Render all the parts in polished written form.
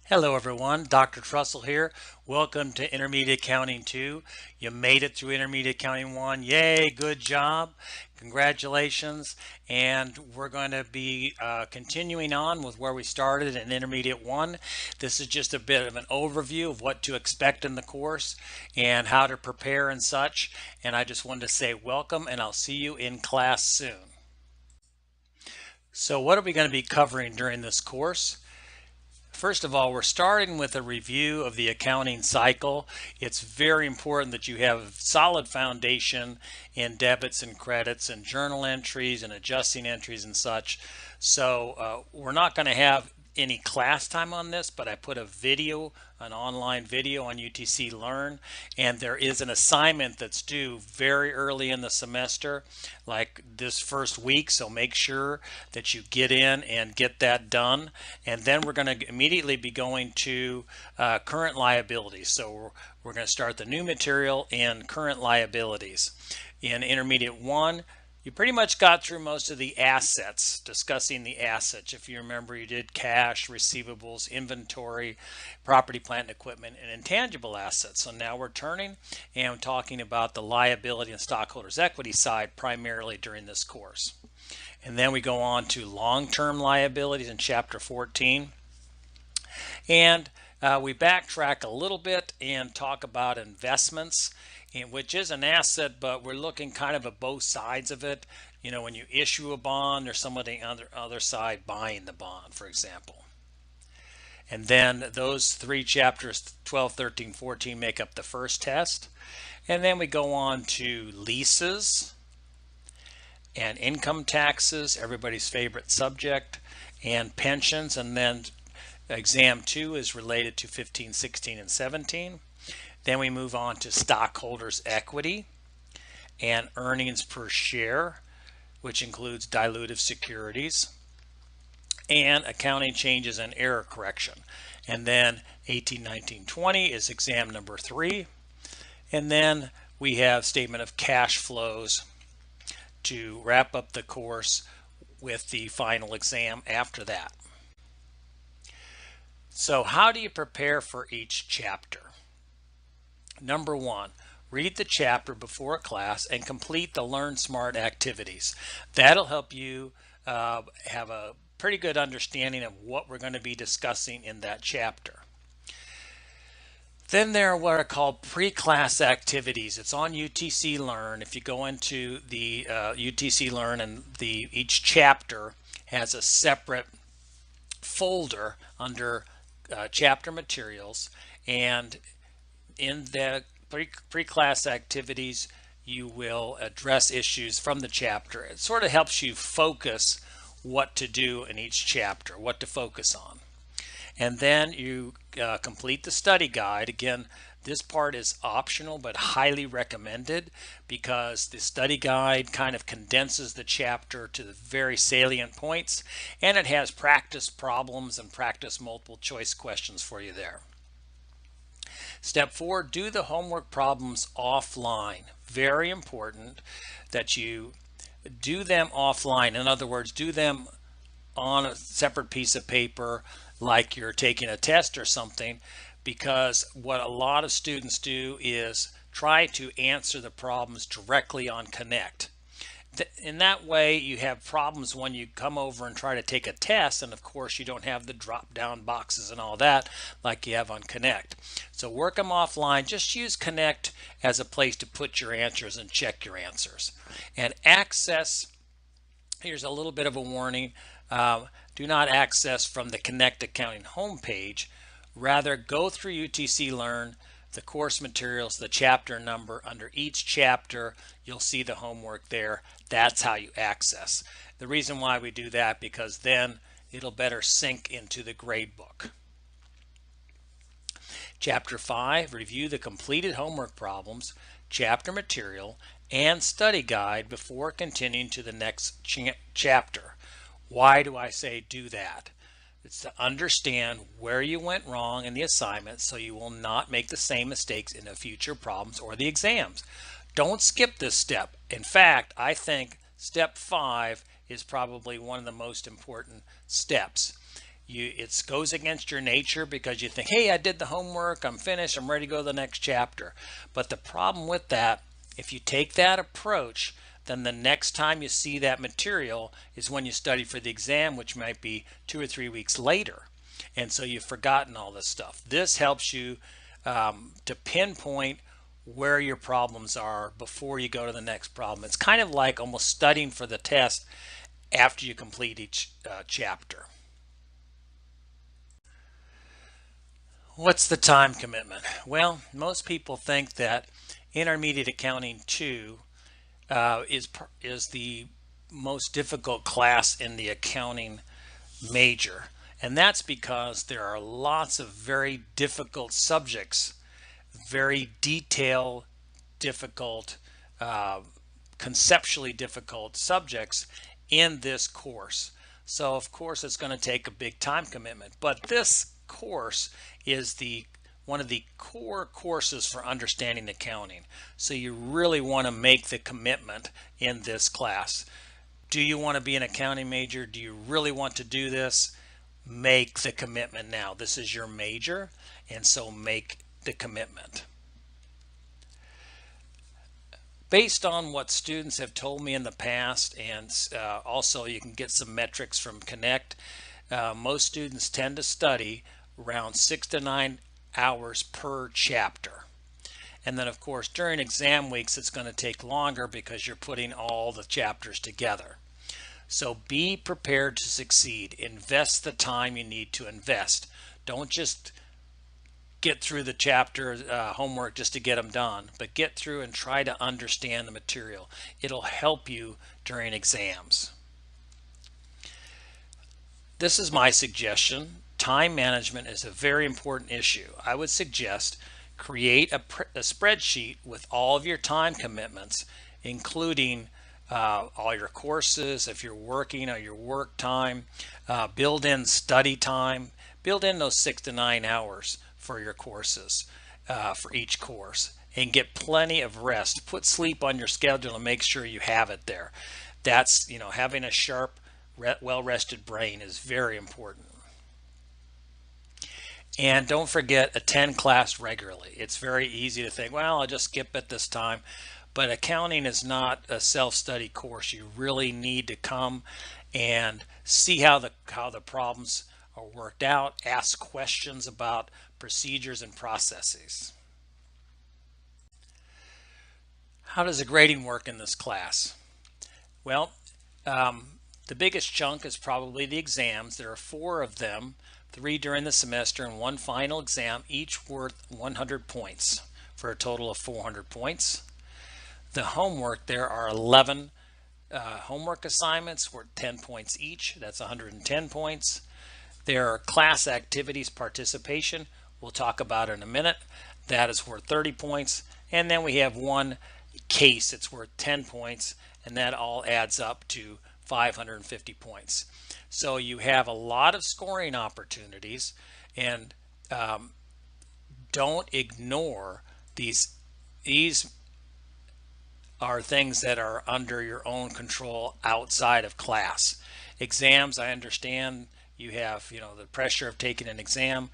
Hello everyone, Dr. Trussell here. Welcome to Intermediate Accounting 2. You made it through Intermediate Accounting 1. Yay, good job. Congratulations. And we're going to be continuing on with where we started in Intermediate 1. This is just a bit of an overview of what to expect in the course and how to prepare and such. And I just wanted to say welcome, and I'll see you in class soon. So what are we going to be covering during this course? First of all, we're starting with a review of the accounting cycle. It's very important that you have a solid foundation in debits and credits and journal entries and adjusting entries and such. So we're not going to have any class time on this, but I put a video, an online video on UTC Learn, and there is an assignment that's due very early in the semester, like this first week, so make sure that you get in and get that done. And then we're going to immediately be going to current liabilities. So we're going to start the new material and current liabilities. In Intermediate 1, you pretty much got through most of the assets, discussing the assets. If you remember, you did cash, receivables, inventory, property, plant, and equipment, and intangible assets. So now we're turning and talking about the liability and stockholders' equity side primarily during this course. And then we go on to long-term liabilities in Chapter 14. And we backtrack a little bit and talk about investments, which is an asset, but we're looking kind of at both sides of it. You know, when you issue a bond, there's somebody on the other side buying the bond, for example. And then those three chapters, 12, 13, 14, make up the first test. And then we go on to leases and income taxes, everybody's favorite subject, and pensions. And then exam 2 is related to 15, 16, and 17. Then we move on to stockholders' equity and earnings per share, which includes dilutive securities, and accounting changes and error correction. And then 18, 19, 20 is exam number 3. And then we have statement of cash flows to wrap up the course with the final exam after that. So how do you prepare for each chapter? Number 1, read the chapter before class and complete the Learn Smart activities. That'll help you have a pretty good understanding of what we're going to be discussing in that chapter. Then there are what are called pre-class activities. It's on UTC Learn. If you go into the UTC Learn, and each chapter has a separate folder under chapter materials, and in the pre-class activities you will address issues from the chapter. It sort of helps you focus what to do in each chapter, what to focus on. And then you complete the study guide. Again, this part is optional but highly recommended because the study guide kind of condenses the chapter to the very salient points, and it has practice problems and practice multiple choice questions for you there. Step 4, do the homework problems offline. Very important that you do them offline. In other words, do them on a separate piece of paper like you're taking a test or something, because what a lot of students do is try to answer the problems directly on Connect. In that way, you have problems when you come over and try to take a test, and of course you don't have the drop down boxes and all that like you have on Connect. So work them offline. Just use Connect as a place to put your answers and check your answers. And access, here's a little bit of a warning, do not access from the Connect Accounting homepage. Rather, go through UTC Learn, the course materials, the chapter number. Under each chapter, you'll see the homework there. That's how you access. The reason why we do that, because then it'll better sync into the grade book. Chapter 5, review the completed homework problems, chapter material, and study guide before continuing to the next chapter. Why do I say do that? It's to understand where you went wrong in the assignment so you will not make the same mistakes in the future problems or the exams. Don't skip this step. In fact, I think step 5 is probably one of the most important steps. It goes against your nature because you think, hey, I did the homework, I'm finished, I'm ready to go to the next chapter. But the problem with that, if you take that approach, then the next time you see that material is when you study for the exam, which might be 2 or 3 weeks later. And so you've forgotten all this stuff. This helps you to pinpoint where your problems are before you go to the next problem. It's kind of like almost studying for the test after you complete each chapter. What's the time commitment? Well, most people think that Intermediate Accounting 2 is the most difficult class in the accounting major, and that's because there are lots of very difficult subjects, very detailed, difficult, conceptually difficult subjects in this course. So of course it's going to take a big time commitment, but this course is one of the core courses for understanding accounting. So you really want to make the commitment in this class. Do you want to be an accounting major? Do you really want to do this? Make the commitment now. This is your major, and so make the commitment. Based on what students have told me in the past, and also you can get some metrics from Connect, most students tend to study around 6 to 9 hours per chapter. And then of course during exam weeks it's going to take longer because you're putting all the chapters together. So be prepared to succeed. Invest the time you need to invest. Don't just get through the chapter homework just to get them done, but get through and try to understand the material. It'll help you during exams. This is my suggestion. Time management is a very important issue. I would suggest create a spreadsheet with all of your time commitments, including all your courses, if you're working on your work time, build in study time, build in those 6 to 9 hours for your courses, for each course, and get plenty of rest. Put sleep on your schedule and make sure you have it there. That's, having a sharp, well-rested brain is very important. And don't forget, attend class regularly. It's very easy to think, well, I'll just skip it this time. But accounting is not a self-study course. You really need to come and see how the problems are worked out, ask questions about procedures and processes. How does the grading work in this class? Well, the biggest chunk is probably the exams. There are 4 of them, 3 during the semester and 1 final exam, each worth 100 points for a total of 400 points. The homework, there are 11 homework assignments worth 10 points each. That's 110 points. There are class activities participation. We'll talk about it in a minute. That is worth 30 points. And then we have 1 case. It's worth 10 points. And that all adds up to 550 points. So you have a lot of scoring opportunities, and don't ignore these. These are things that are under your own control outside of class. Exams, I understand you have, the pressure of taking an exam,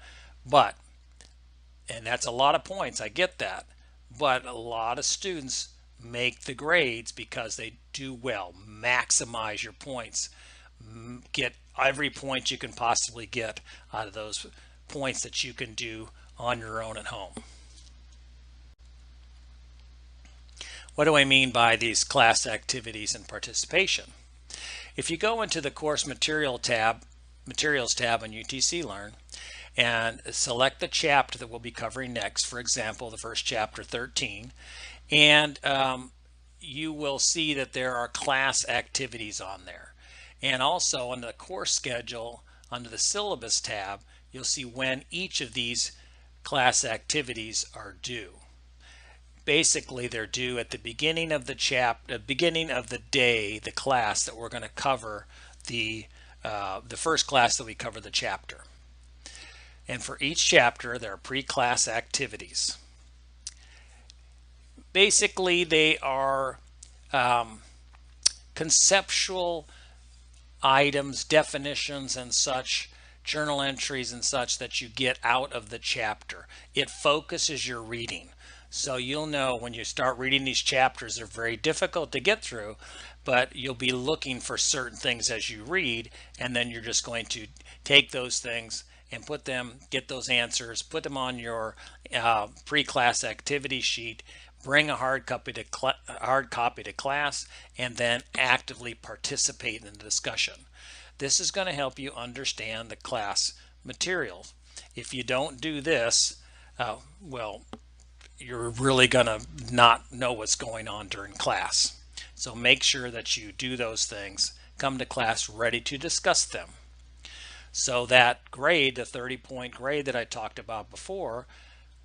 and that's a lot of points, I get that, but a lot of students make the grades because they do well. Maximize your points. Get every point you can possibly get out of those points that you can do on your own at home. What do I mean by these class activities and participation? If you go into the course materials tab on UTC Learn and select the chapter that we'll be covering next, for example, the first chapter 13, and you will see that there are class activities on there. And also on the course schedule, under the syllabus tab, you'll see when each of these class activities are due. Basically, they're due at the beginning of the beginning of the day, the class that we're going to cover, the first class that we cover the chapter. And for each chapter, there are pre-class activities. Basically, they are conceptual items, definitions, and such journal entries and such that you get out of the chapter. It focuses your reading. So you'll know when you start reading these chapters, they're very difficult to get through, but you'll be looking for certain things as you read, and then you're just going to take those things and get those answers, put them on your pre-class activity sheet, bring a hard copy to class, and then actively participate in the discussion. This is going to help you understand the class material. If you don't do this, well, you're really going to not know what's going on during class. So make sure that you do those things. Come to class ready to discuss them. So that grade, the 30-point grade that I talked about before,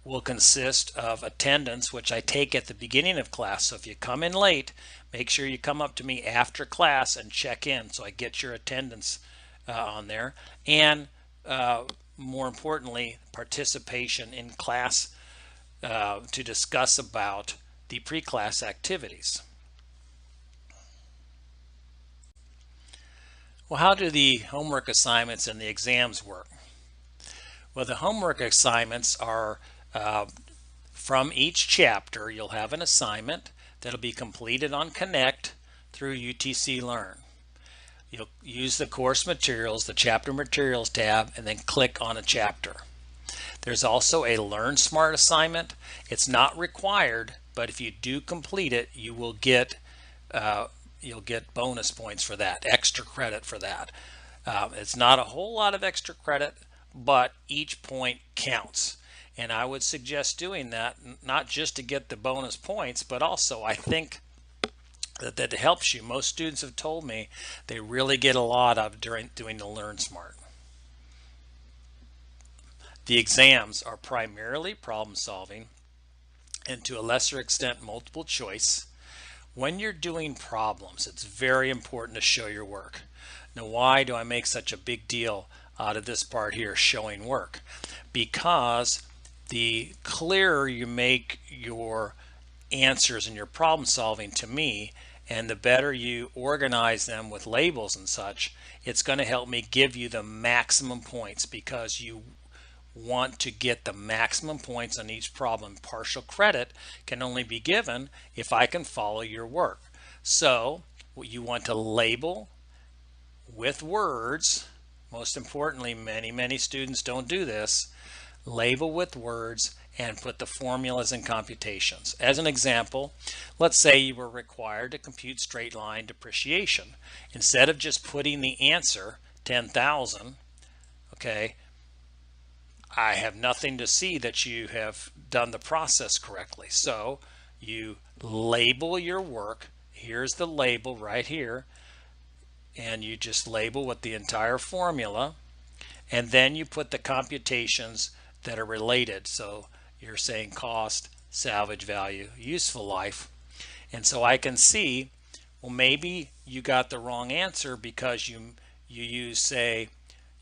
will consist of attendance, which I take at the beginning of class. So if you come in late, make sure you come up to me after class and check in so I get your attendance on there. And more importantly, participation in class to discuss about the pre-class activities. Well, how do the homework assignments and the exams work? Well, the homework assignments are from each chapter. You'll have an assignment that'll be completed on Connect through UTC Learn. You'll use the course materials, the chapter materials tab, and then click on a chapter. There's also a Learn Smart assignment. It's not required, but if you do complete it, you'll get bonus points for that, extra credit for that. It's not a whole lot of extra credit, but each point counts. And I would suggest doing that, not just to get the bonus points, but also I think that helps you. Most students have told me they really get a lot of during doing the Learn Smart. The exams are primarily problem solving and to a lesser extent multiple choice. When you're doing problems, it's very important to show your work. Now, why do I make such a big deal out of this part here, showing work? Because the clearer you make your answers and your problem solving to me, and the better you organize them with labels and such, it's going to help me give you the maximum points, because you want to get the maximum points on each problem. Partial credit can only be given if I can follow your work. So you want to label with words. Most importantly, many students don't do this. Label with words and put the formulas and computations. As an example, let's say you were required to compute straight line depreciation. Instead of just putting the answer 10,000, okay, I have nothing to see that you have done the process correctly. So you label your work. Here's the label right here, and you just label with the entire formula, and then you put the computations that are related. So you're saying cost, salvage value, useful life. And so I can see, well, maybe you got the wrong answer because you use, say,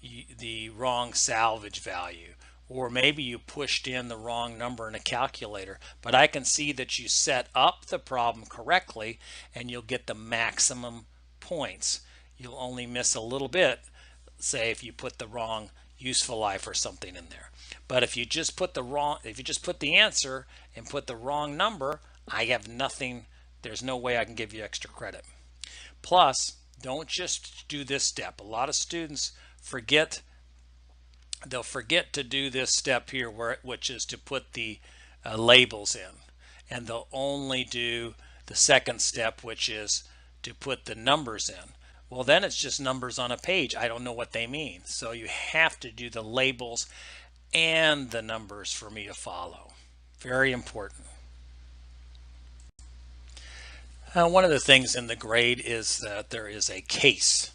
the wrong salvage value, or maybe you pushed in the wrong number in a calculator. But I can see that you set up the problem correctly, and you'll get the maximum points. You'll only miss a little bit, say if you put the wrong useful life or something in there. But if you just put the answer and put the wrong number, I have nothing. There's no way I can give you extra credit. Plus, don't just do this step. A lot of students forget. They'll forget to do this step here, which is to put the labels in, and they'll only do the second step, which is to put the numbers in. Well, then it's just numbers on a page. I don't know what they mean. So you have to do the labels and the numbers for me to follow. Very important. One of the things in the grade is that there is a case.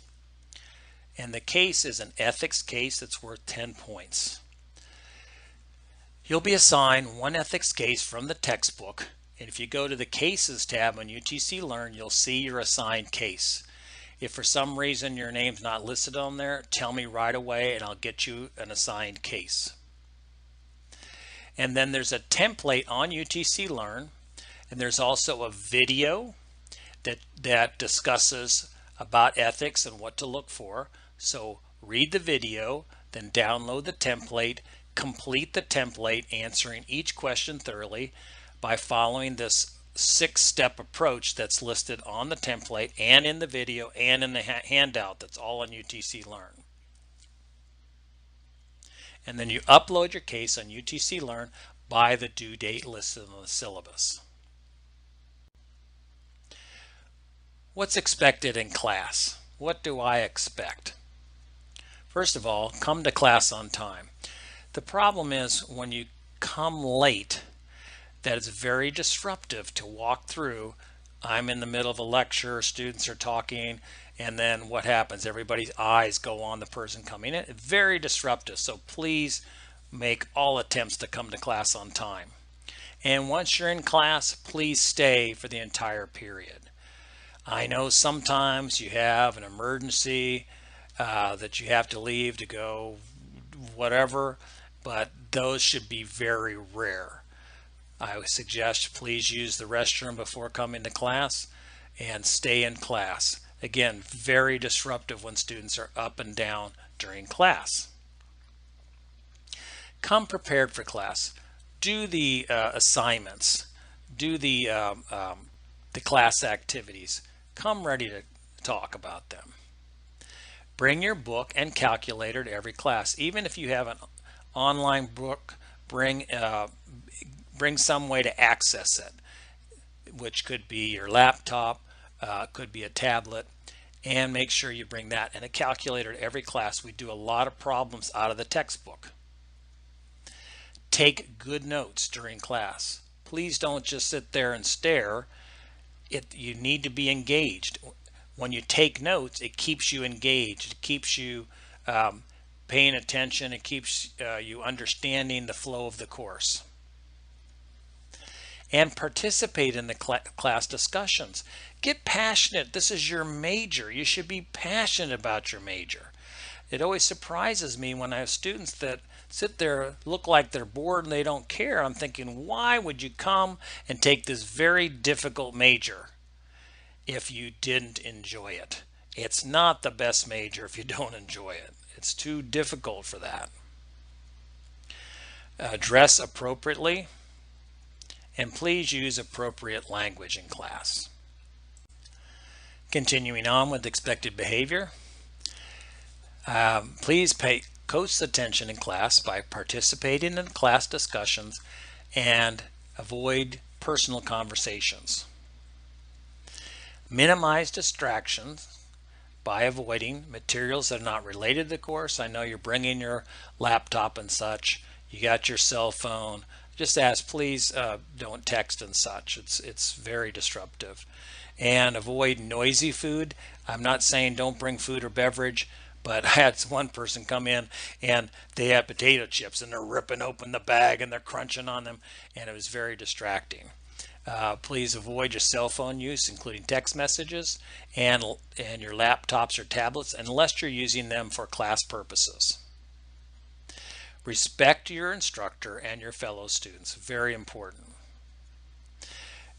And the case is an ethics case that's worth 10 points. You'll be assigned one ethics case from the textbook. And if you go to the Cases tab on UTC Learn, you'll see your assigned case. If for some reason your name's not listed on there, tell me right away and I'll get you an assigned case. And then there's a template on UTC Learn, and there's also a video that discusses about ethics and what to look for. So read the video. then download the template, complete the template, answering each question thoroughly by following this 6-step approach that's listed on the template and in the video and in the handout that's all on UTC Learn. And then you upload your case on UTC Learn by the due date listed on the syllabus. What's expected in class? What do I expect? First of all, come to class on time. The problem is when you come late, that it's very disruptive to walk through. I'm in the middle of a lecture, students are talking, and then what happens? Everybody's eyes go on the person coming in. It's very disruptive, so please make all attempts to come to class on time. And once you're in class, please stay for the entire period. I know sometimes you have an emergency that you have to leave to go whatever, but those should be very rare. I would suggest please use the restroom before coming to class and stay in class. Again, very disruptive when students are up and down during class. Come prepared for class. Do the assignments. Do the class activities. Come ready to talk about them. Bring your book and calculator to every class. Even if you have an online book, bring some way to access it, which could be your laptop, could be a tablet, and make sure you bring that and a calculator to every class. We do a lot of problems out of the textbook. Take good notes during class. Please don't just sit there and stare. You need to be engaged. When you take notes, it keeps you engaged. It keeps you paying attention. It keeps you understanding the flow of the course. And participate in the class discussions. Get passionate. This is your major. You should be passionate about your major. It always surprises me when I have students that sit there, look like they're bored and they don't care. I'm thinking, why would you come and take this very difficult major if you didn't enjoy it? It's not the best major if you don't enjoy it. It's too difficult for that. Dress appropriately, and please use appropriate language in class. Continuing on with expected behavior, please pay close attention in class by participating in class discussions and avoid personal conversations. Minimize distractions by avoiding materials that are not related to the course. I know you're bringing your laptop and such. You got your cell phone. Just ask, please don't text and such. It's very disruptive. And avoid noisy food. I'm not saying don't bring food or beverage, but I had one person come in and they had potato chips and they're ripping open the bag and they're crunching on them, and it was very distracting. Please avoid your cell phone use, including text messages and your laptops or tablets, unless you're using them for class purposes. Respect your instructor and your fellow students. Very important.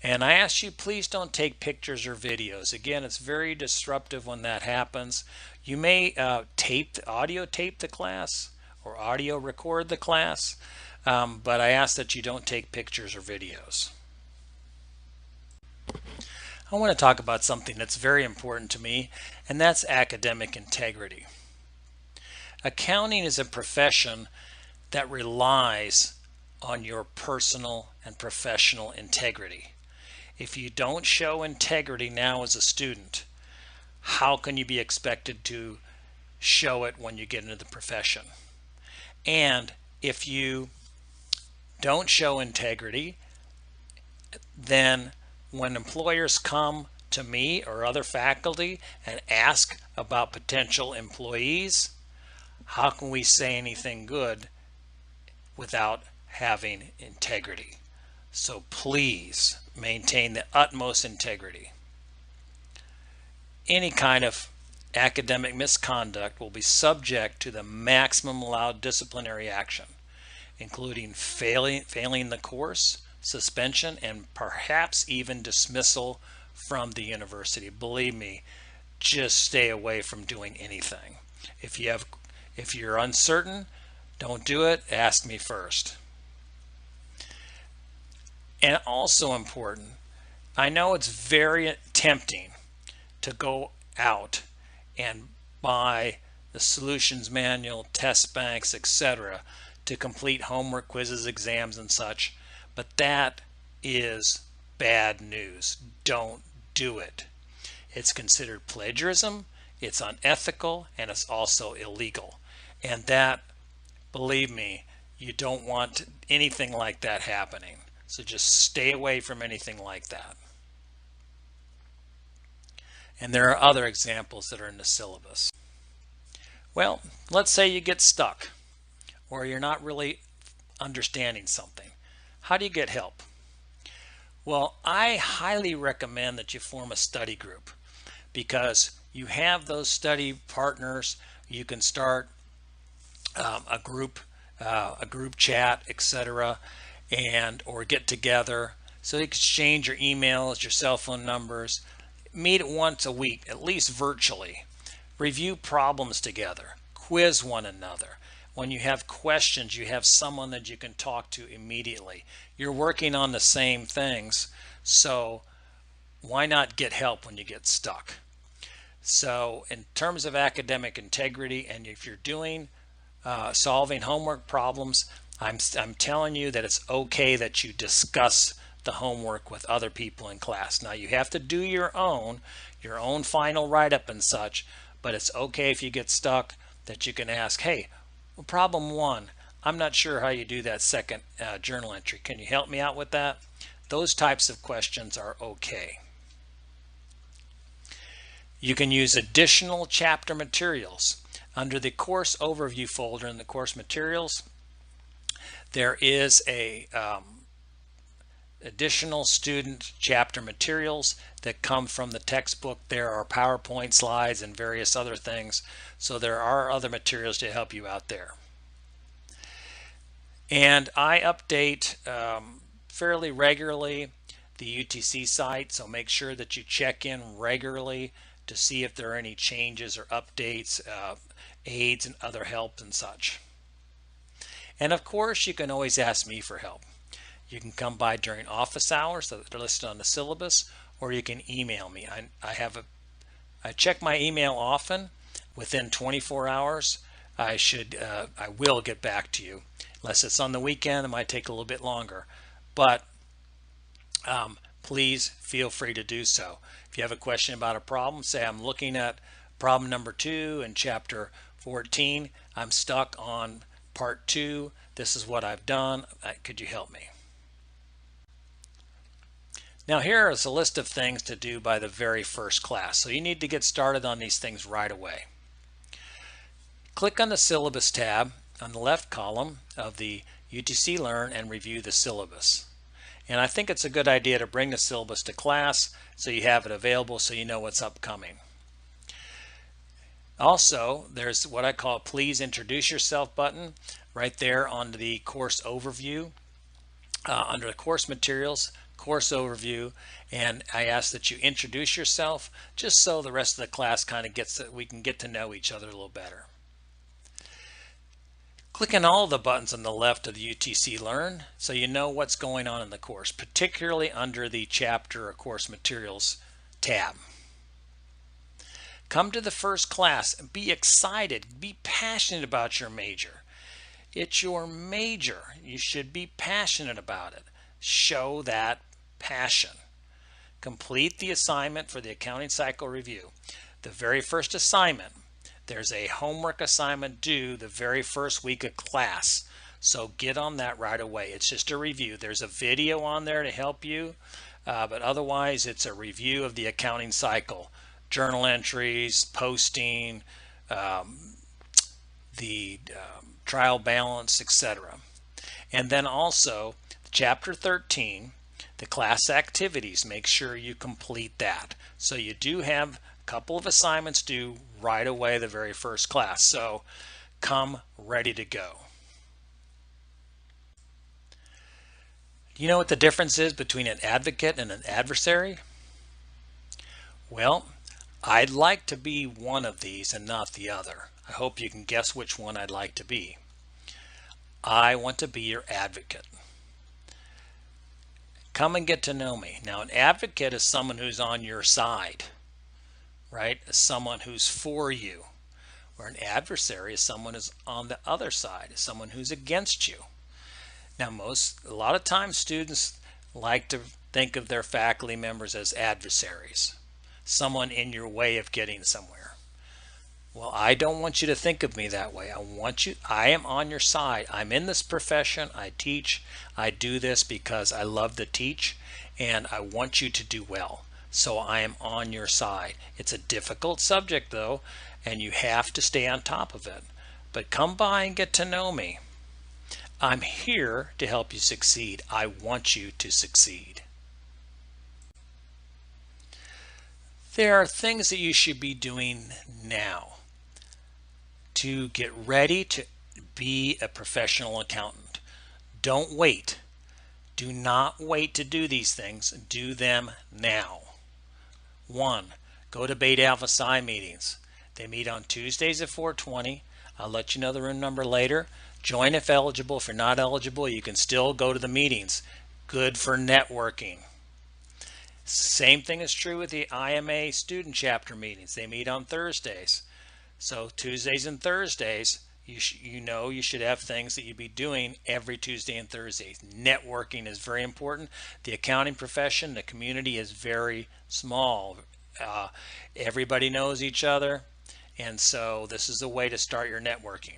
And I ask you, please don't take pictures or videos. Again, it's very disruptive when that happens. You may audio tape the class or audio record the class, but I ask that you don't take pictures or videos. I want to talk about something that's very important to me, and that's academic integrity. Accounting is a profession that relies on your personal and professional integrity. If you don't show integrity now as a student, how can you be expected to show it when you get into the profession? And if you don't show integrity, then when employers come to me or other faculty and ask about potential employees, how can we say anything good without having integrity? So please maintain the utmost integrity. Any kind of academic misconduct will be subject to the maximum allowed disciplinary action, including failing the course, suspension, and perhaps even dismissal from the university. Believe me, just stay away from doing anything. If you have If you're uncertain, don't do it. Ask me first. And also important, I know it's very tempting to go out and buy the solutions manual, test banks, etc. to complete homework, quizzes, exams, and such, but that is bad news. Don't do it. It's considered plagiarism, it's unethical, and it's also illegal. And that, believe me, you don't want anything like that happening. So just stay away from anything like that. And there are other examples that are in the syllabus. Well, let's say you get stuck or you're not really understanding something. How do you get help? Well, I highly recommend that you form a study group, because you have those study partners. You can start a group chat, etc., or get together. So you exchange your emails, your cell phone numbers, meet once a week, at least virtually. Review problems together, quiz one another. When you have questions, you have someone that you can talk to immediately. You're working on the same things, so why not get help when you get stuck? So in terms of academic integrity, and if you're doing solving homework problems, I'm telling you that it's okay that you discuss the homework with other people in class. Now you have to do your own final write-up and such, but it's okay if you get stuck that you can ask, hey, well, problem 1, I'm not sure how you do that second journal entry. Can you help me out with that? Those types of questions are okay. You can use additional chapter materials. Under the course overview folder in the course materials, there is a additional student chapter materials that come from the textbook. There are PowerPoint slides and various other things, so there are other materials to help you out there. And I update fairly regularly the UTC site, so make sure that you check in regularly to see if there are any changes or updates, aids and other help and such. And of course, you can always ask me for help. You can come by during office hours that are listed on the syllabus, or you can email me. I check my email often. Within 24 hours, I will get back to you. Unless it's on the weekend, it might take a little bit longer. But please feel free to do so. If you have a question about a problem, say I'm looking at problem number 2 in chapter 14. I'm stuck on part 2. This is what I've done. Could you help me? Now here is a list of things to do by the very first class. So you need to get started on these things right away. Click on the syllabus tab on the left column of the UTC Learn and review the syllabus. And I think it's a good idea to bring the syllabus to class so you have it available so you know what's upcoming. Also, there's what I call Please Introduce Yourself button right there on the course overview, under the course materials, course overview, and I ask that you introduce yourself just so the rest of the class kind of we can get to know each other a little better. Click on all the buttons on the left of the UTC Learn so you know what's going on in the course, particularly under the chapter or course materials tab. Come to the first class and be excited, be passionate about your major. It's your major. You should be passionate about it. Show that passion. Complete the assignment for the accounting cycle review. The very first assignment, there's a homework assignment due the very first week of class. So get on that right away. It's just a review. There's a video on there to help you, but otherwise it's a review of the accounting cycle. Journal entries, posting, the trial balance, etc. And then also chapter 13, the class activities, make sure you complete that. So you do have a couple of assignments due right away the very first class. So come ready to go. Do you know what the difference is between an advocate and an adversary? Well, I'd like to be one of these and not the other. I hope you can guess which one I'd like to be. I want to be your advocate. Come and get to know me. Now, an advocate is someone who's on your side, right? Someone who's for you. Where an adversary is someone who's on the other side, is someone who's against you. Now, a lot of times students like to think of their faculty members as adversaries, someone in your way of getting somewhere. Well, I don't want you to think of me that way. I am on your side. I'm in this profession. I teach. I do this because I love to teach, and I want you to do well. So I am on your side. It's a difficult subject, though, and you have to stay on top of it. But come by and get to know me. I'm here to help you succeed. I want you to succeed. There are things that you should be doing now to get ready to be a professional accountant. Don't wait. Do not wait to do these things. Do them now. 1. Go to Beta Alpha Psi meetings. They meet on Tuesdays at 4:20. I'll let you know the room number later. Join if eligible. If you're not eligible, you can still go to the meetings. Good for networking. Same thing is true with the IMA student chapter meetings. They meet on Thursdays. So Tuesdays and Thursdays, you should have things that you'd be doing every Tuesday and Thursday. Networking is very important. The accounting profession, the community is very small. Everybody knows each other, and so this is a way to start your networking.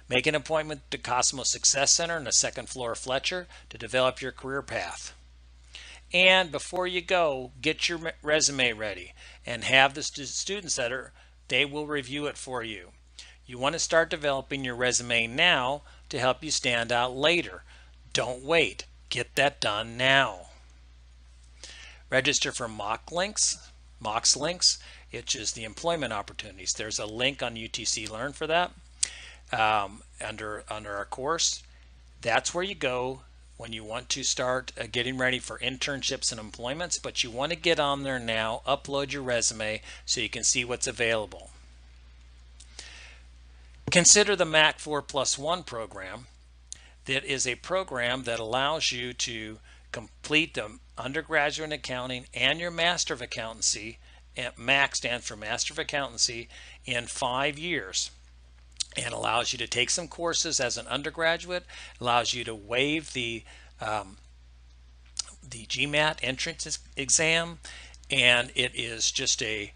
Make an appointment to Cosmos Success Center on the second floor of Fletcher to develop your career path. And before you go, get your resume ready and have the students they will review it for you. You want to start developing your resume now to help you stand out later. Don't wait. Get that done now. Register for MOX links, which is the employment opportunities. There's a link on UTC Learn for that under our course. That's where you go when you want to start getting ready for internships and employments, but you want to get on there now, upload your resume so you can see what's available. Consider the MAC 4+1 program. That is a program that allows you to complete the undergraduate in accounting and your Master of Accountancy. MAC stands for Master of Accountancy in 5 years. And allows you to take some courses as an undergraduate, allows you to waive the GMAT entrance exam, and it is just an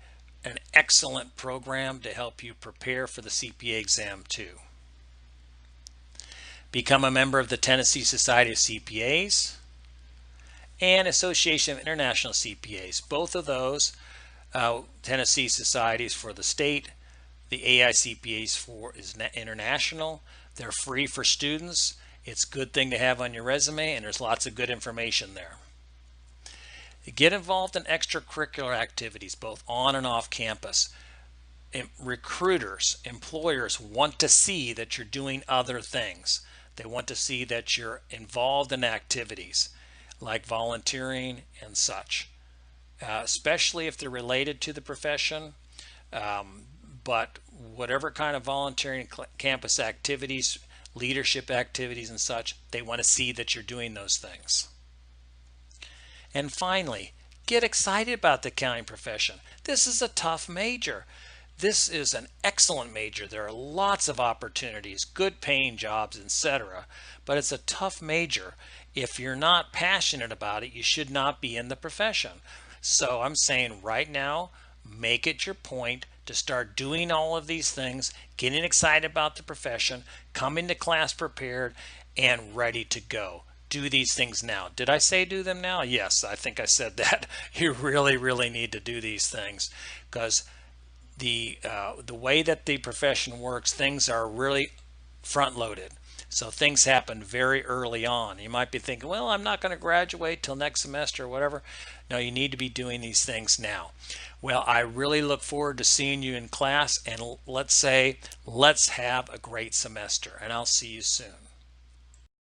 excellent program to help you prepare for the CPA exam too. Become a member of the Tennessee Society of CPAs and Association of International CPAs. Both of those Tennessee societies for the state. The AICPAs is international. They're free for students. It's a good thing to have on your resume, and there's lots of good information there. Get involved in extracurricular activities, both on and off campus. Recruiters, employers want to see that you're doing other things. They want to see that you're involved in activities like volunteering and such, especially if they're related to the profession. But whatever kind of volunteering campus activities, leadership activities and such, they want to see that you're doing those things. And finally, get excited about the accounting profession. This is a tough major. This is an excellent major. There are lots of opportunities, good paying jobs, etc. But it's a tough major. If you're not passionate about it, you should not be in the profession. So I'm saying right now, make it your point to start doing all of these things, getting excited about the profession, coming to class prepared and ready to go. Do these things now. Did I say do them now? Yes, I think I said that. You really need to do these things because the way that the profession works, things are really front loaded. So things happen very early on. You might be thinking, well, I'm not going to graduate till next semester or whatever. No, you need to be doing these things now. Well, I really look forward to seeing you in class, and let's have a great semester, and I'll see you soon.